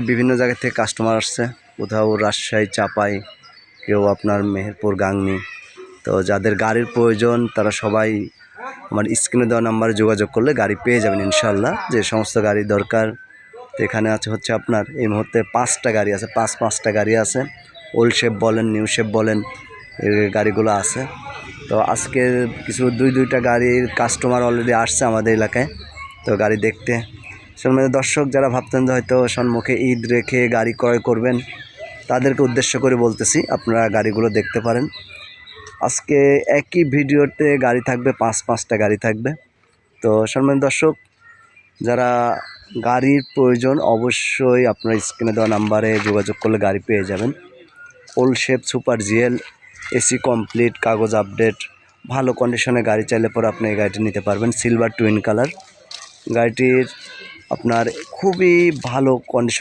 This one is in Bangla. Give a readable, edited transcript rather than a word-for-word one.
বিভিন্ন জায়গা থেকে কাস্টমার আসছে, কোথাও রাজশাহী, চাপাই, কেউ আপনার মেহেরপুর, গাংনী। তো যাদের গাড়ির প্রয়োজন তারা সবাই আমার স্ক্রিনে দেওয়া নাম্বারে যোগাযোগ করলে গাড়ি পেয়ে যাবেন ইনশাল্লাহ। যে সমস্ত গাড়ি দরকার, তো এখানে আছে হচ্ছে আপনার এই মুহূর্তে 5টা গাড়ি আছে, 5টা গাড়ি আছে। ওল্ড শেপ বলেন, নিউ শেপ বলেন, এই গাড়িগুলো আছে। তো আজকে কিছু 2টা গাড়ির কাস্টমার অলরেডি আসছে আমাদের এলাকায়, তো গাড়ি দেখতে। সম্মানিত দর্শক, যারা ভাবতেন যে হয়তো সম্মুখে ঈদ রেখে গাড়ি ক্রয় করবেন, তাদেরকে উদ্দেশ্য করে বলতেছি আপনারা গাড়িগুলো দেখতে পারেন। আজকে একই ভিডিওতে গাড়ি থাকবে, 5টা গাড়ি থাকবে। তো সম্মানিত দর্শক, যারা গাড়ির প্রয়োজন অবশ্যই আপনার স্ক্রিনে দেওয়া নাম্বারে যোগাযোগ করলে গাড়ি পেয়ে যাবেন। Old shape super GL, AC complete, কাগজ আপডেট, ভালো কন্ডিশনে গাড়ি চাইলে পরে আপনি এই গাড়িটি নিতে পারবেন। সিলভার টুইন কালার গাড়িটির আপনার খুবই ভালো কন্ডিশন।